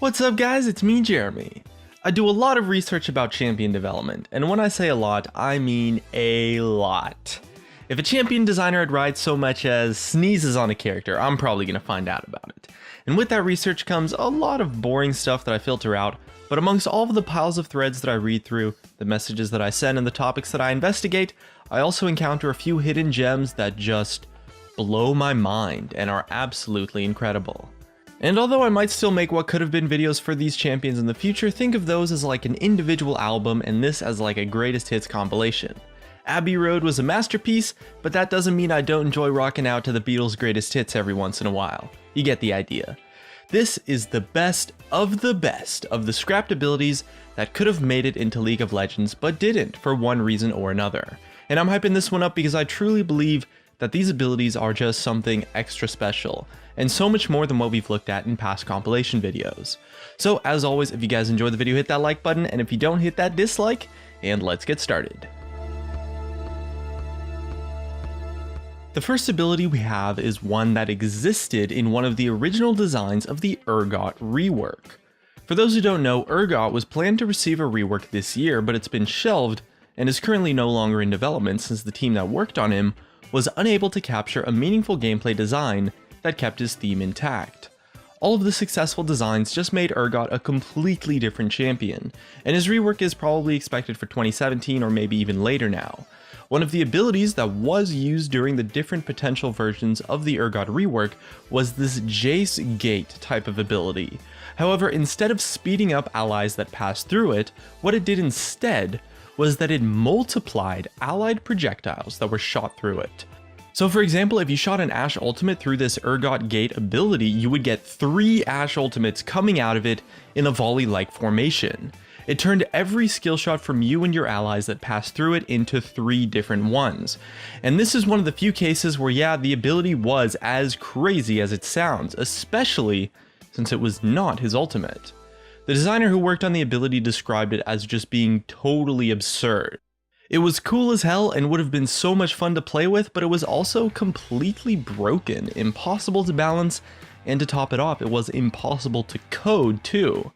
What's up guys, it's me Jeremy. I do a lot of research about champion development, and when I say a lot, I mean a lot. If a champion designer at Riot so much as sneezes on a character, I'm probably going to find out about it. And with that research comes a lot of boring stuff that I filter out, but amongst all of the piles of threads that I read through, the messages that I send, and the topics that I investigate, I also encounter a few hidden gems that just blow my mind and are absolutely incredible. And although I might still make what could have been videos for these champions in the future, think of those as like an individual album and this as like a greatest hits compilation. Abbey Road was a masterpiece, but that doesn't mean I don't enjoy rocking out to the Beatles' greatest hits every once in a while. You get the idea. This is the best of the scrapped abilities that could have made it into League of Legends, but didn't for one reason or another. And I'm hyping this one up because I truly believe that these abilities are just something extra special, and so much more than what we've looked at in past compilation videos. So as always, if you guys enjoyed the video, hit that like button, and if you don't, hit that dislike, and let's get started. The first ability we have is one that existed in one of the original designs of the Urgot rework. For those who don't know, Urgot was planned to receive a rework this year, but it's been shelved and is currently no longer in development since the team that worked on him was unable to capture a meaningful gameplay design that kept his theme intact. All of the successful designs just made Urgot a completely different champion, and his rework is probably expected for 2017 or maybe even later now. One of the abilities that was used during the different potential versions of the Urgot rework was this Jace Gate type of ability. However, instead of speeding up allies that passed through it, what it did instead was that it multiplied allied projectiles that were shot through it. So for example, if you shot an Ashe ultimate through this Urgot Gate ability, you would get 3 Ashe ultimates coming out of it in a volley-like formation. It turned every skill shot from you and your allies that passed through it into 3 different ones. And this is one of the few cases where yeah, the ability was as crazy as it sounds, especially since it was not his ultimate. The designer who worked on the ability described it as just being totally absurd. It was cool as hell and would have been so much fun to play with, but it was also completely broken, impossible to balance, and to top it off, it was impossible to code too.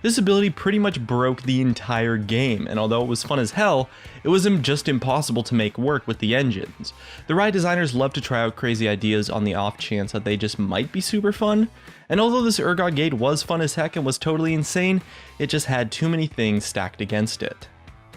This ability pretty much broke the entire game, and although it was fun as hell, it was just impossible to make work with the engines. The Riot designers love to try out crazy ideas on the off chance that they just might be super fun, and although this Urgot Gate was fun as heck and was totally insane, it just had too many things stacked against it.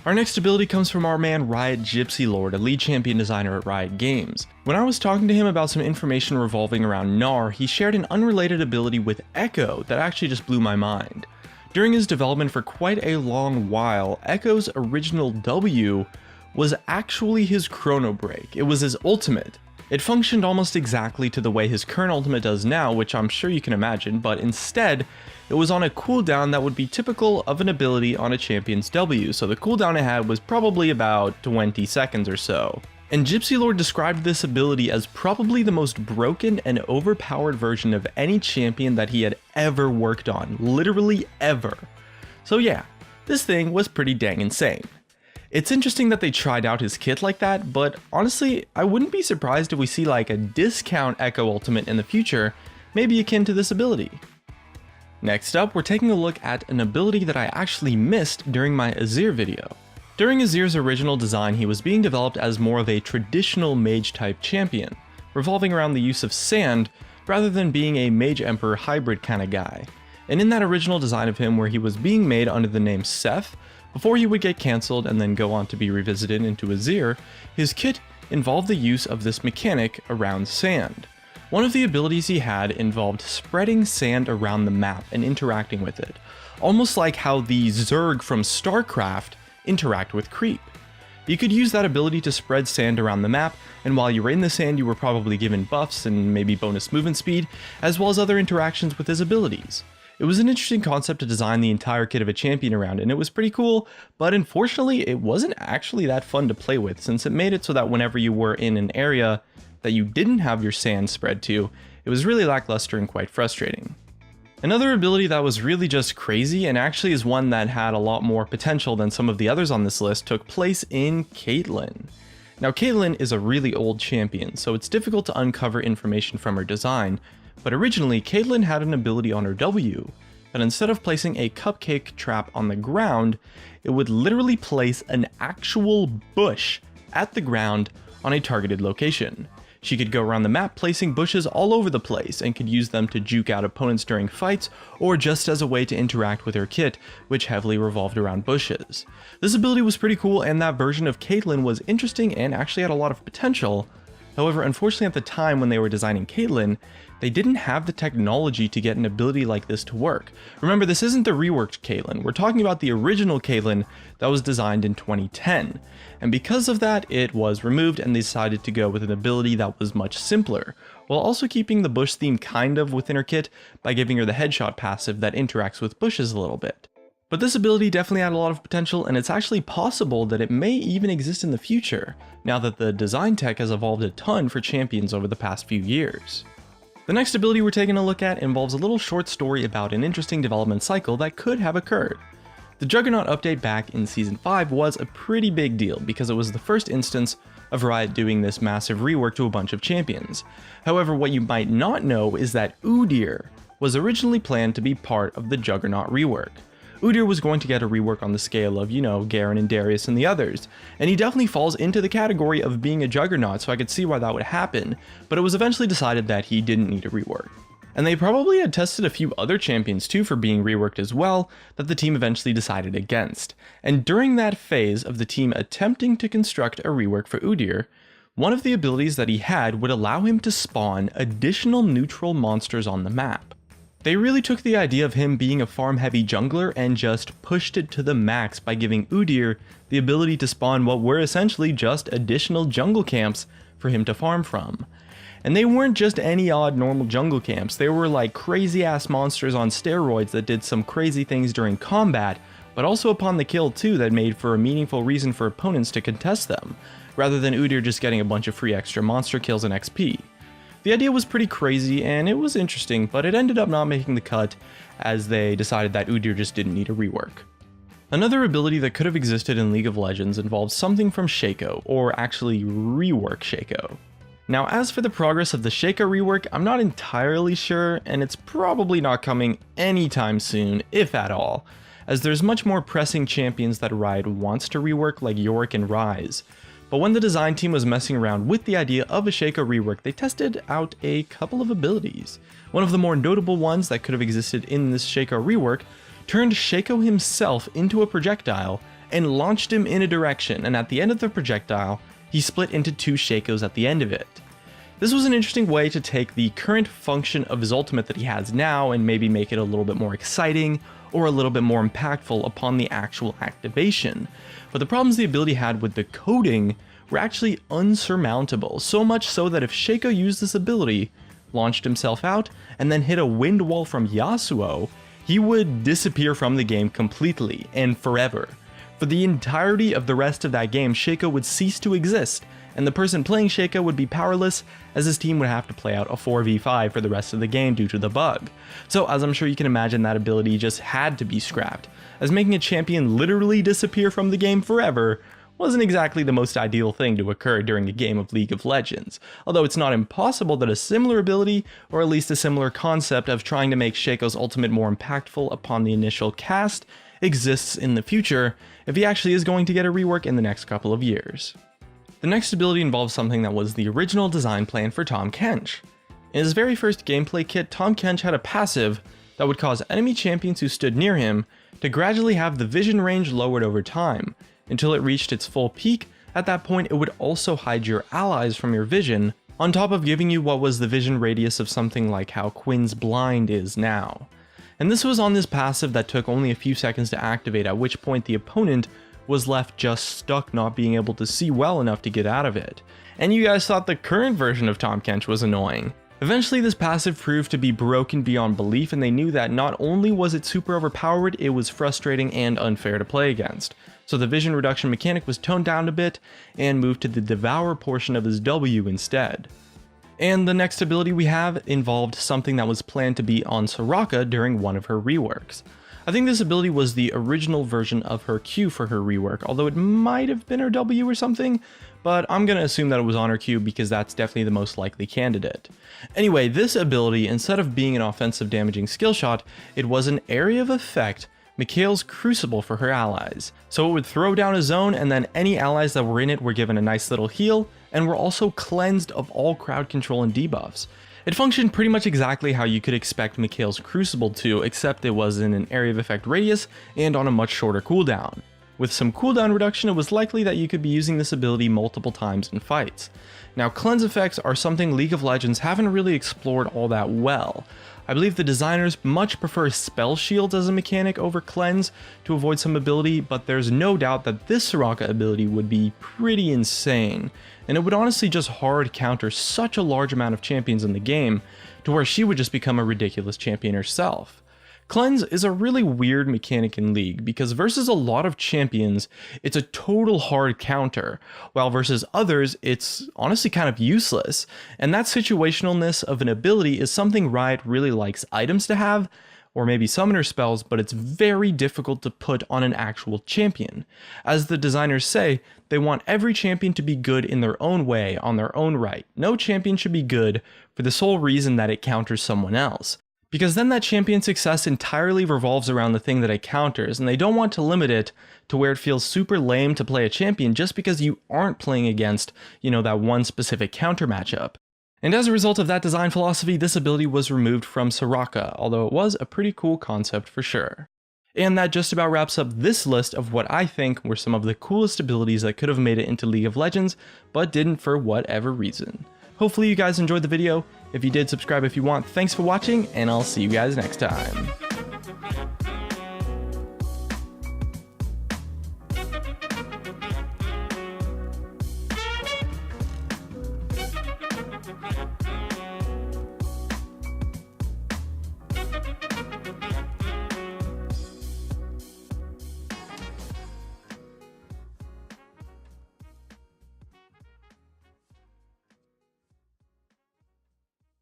Our next ability comes from our man Riot Gypsy Lord, a lead champion designer at Riot Games. When I was talking to him about some information revolving around Gnar, he shared an unrelated ability with Echo that actually just blew my mind. During his development for quite a long while, Echo's original W was actually his Chrono Break. It was his ultimate. It functioned almost exactly to the way his current ultimate does now, which I'm sure you can imagine, but instead, it was on a cooldown that would be typical of an ability on a champion's W, so the cooldown it had was probably about 20 seconds or so. And Gypsy Lord described this ability as probably the most broken and overpowered version of any champion that he had ever worked on, literally ever. So yeah, this thing was pretty dang insane. It's interesting that they tried out his kit like that, but honestly, I wouldn't be surprised if we see like a discount Echo ultimate in the future, maybe akin to this ability. Next up, we're taking a look at an ability that I actually missed during my Azir video. During Azir's original design, he was being developed as more of a traditional mage type champion, revolving around the use of sand rather than being a mage emperor hybrid kind of guy. And in that original design of him where he was being made under the name Seth, before he would get cancelled and then go on to be revisited into Azir, his kit involved the use of this mechanic around sand. One of the abilities he had involved spreading sand around the map and interacting with it, almost like how the Zerg from StarCraft interact with creep. You could use that ability to spread sand around the map, and while you were in the sand you were probably given buffs and maybe bonus movement speed, as well as other interactions with his abilities. It was an interesting concept to design the entire kit of a champion around, and it was pretty cool, but unfortunately it wasn't actually that fun to play with, since it made it so that whenever you were in an area that you didn't have your sand spread to, it was really lackluster and quite frustrating. Another ability that was really just crazy, and actually is one that had a lot more potential than some of the others on this list, took place in Caitlyn. Now Caitlyn is a really old champion, so it's difficult to uncover information from her design, but originally Caitlyn had an ability on her W but instead of placing a cupcake trap on the ground, it would literally place an actual bush at the ground on a targeted location. She could go around the map placing bushes all over the place and could use them to juke out opponents during fights or just as a way to interact with her kit, which heavily revolved around bushes. This ability was pretty cool, and that version of Caitlyn was interesting and actually had a lot of potential. However, unfortunately at the time when they were designing Caitlyn, they didn't have the technology to get an ability like this to work. Remember, this isn't the reworked Caitlyn, we're talking about the original Caitlyn that was designed in 2010. And because of that, it was removed and they decided to go with an ability that was much simpler, while also keeping the bush theme kind of within her kit by giving her the headshot passive that interacts with bushes a little bit. But this ability definitely had a lot of potential, and it's actually possible that it may even exist in the future, now that the design tech has evolved a ton for champions over the past few years. The next ability we're taking a look at involves a little short story about an interesting development cycle that could have occurred. The Juggernaut update back in Season 5 was a pretty big deal because it was the first instance of Riot doing this massive rework to a bunch of champions. However, what you might not know is that Udyr was originally planned to be part of the Juggernaut rework. Udyr was going to get a rework on the scale of, Garen and Darius and the others, and he definitely falls into the category of being a Juggernaut, so I could see why that would happen, but it was eventually decided that he didn't need a rework. And they probably had tested a few other champions too for being reworked as well, that the team eventually decided against. And during that phase of the team attempting to construct a rework for Udyr, one of the abilities that he had would allow him to spawn additional neutral monsters on the map. They really took the idea of him being a farm-heavy jungler and just pushed it to the max by giving Udyr the ability to spawn what were essentially just additional jungle camps for him to farm from. And they weren't just any odd normal jungle camps, they were like crazy-ass monsters on steroids that did some crazy things during combat, but also upon the kill too, that made for a meaningful reason for opponents to contest them, rather than Udyr just getting a bunch of free extra monster kills and XP. The idea was pretty crazy and it was interesting, but it ended up not making the cut as they decided that Udyr just didn't need a rework. Another ability that could have existed in League of Legends involves something from Shaco, or actually rework Shaco. Now, as for the progress of the Shaco rework, I'm not entirely sure, and it's probably not coming anytime soon, if at all, as there's much more pressing champions that Riot wants to rework like Yorick and Ryze. But when the design team was messing around with the idea of a Shaco rework, they tested out a couple of abilities. One of the more notable ones that could have existed in this Shaco rework turned Shaco himself into a projectile and launched him in a direction, and at the end of the projectile, he split into two Shacos at the end of it. This was an interesting way to take the current function of his ultimate that he has now and maybe make it a little bit more exciting or a little bit more impactful upon the actual activation. But the problems the ability had with the coding were actually unsurmountable, so much so that if Shaco used this ability, launched himself out, and then hit a wind wall from Yasuo, he would disappear from the game completely and forever. For the entirety of the rest of that game, Shaco would cease to exist, and the person playing Shaco would be powerless, as his team would have to play out a 4v5 for the rest of the game due to the bug. So as I'm sure you can imagine, that ability just had to be scrapped, as making a champion literally disappear from the game forever wasn't exactly the most ideal thing to occur during a game of League of Legends, although it's not impossible that a similar ability, or at least a similar concept of trying to make Shaco's ultimate more impactful upon the initial cast, exists in the future if he actually is going to get a rework in the next couple of years. The next ability involves something that was the original design plan for Tahm Kench. In his very first gameplay kit, Tahm Kench had a passive that would cause enemy champions who stood near him to gradually have the vision range lowered over time, until it reached its full peak. At that point, it would also hide your allies from your vision, on top of giving you what was the vision radius of something like how Quinn's Blind is now. And this was on this passive that took only a few seconds to activate, at which point the opponent was left just stuck not being able to see well enough to get out of it. And you guys thought the current version of Tahm Kench was annoying. Eventually this passive proved to be broken beyond belief, and they knew that not only was it super overpowered, it was frustrating and unfair to play against. So the vision reduction mechanic was toned down a bit and moved to the Devour portion of his W instead. And the next ability we have involved something that was planned to be on Soraka during one of her reworks. I think this ability was the original version of her Q for her rework, although it might have been her W or something, but I'm going to assume that it was on her Q because that's definitely the most likely candidate. Anyway, this ability, instead of being an offensive damaging skill shot, it was an area of effect, Mikael's Crucible for her allies. So it would throw down a zone and then any allies that were in it were given a nice little heal and were also cleansed of all crowd control and debuffs. It functioned pretty much exactly how you could expect Mikael's Crucible to, except it was in an area of effect radius and on a much shorter cooldown. With some cooldown reduction, it was likely that you could be using this ability multiple times in fights. Now, cleanse effects are something League of Legends haven't really explored all that well. I believe the designers much prefer spell shields as a mechanic over cleanse to avoid some ability, but there's no doubt that this Soraka ability would be pretty insane, and it would honestly just hard counter such a large amount of champions in the game to where she would just become a ridiculous champion herself. Cleanse is a really weird mechanic in League because versus a lot of champions, it's a total hard counter, while versus others, it's honestly kind of useless. And that situationalness of an ability is something Riot really likes items to have, or maybe summoner spells, but it's very difficult to put on an actual champion. As the designers say, they want every champion to be good in their own way, on their own right. No champion should be good for the sole reason that it counters someone else, because then that champion's success entirely revolves around the thing that it counters, and they don't want to limit it to where it feels super lame to play a champion just because you aren't playing against, that one specific counter matchup. And as a result of that design philosophy, this ability was removed from Soraka, although it was a pretty cool concept for sure. And that just about wraps up this list of what I think were some of the coolest abilities that could have made it into League of Legends, but didn't for whatever reason. Hopefully you guys enjoyed the video. If you did, subscribe if you want. Thanks for watching, and I'll see you guys next time.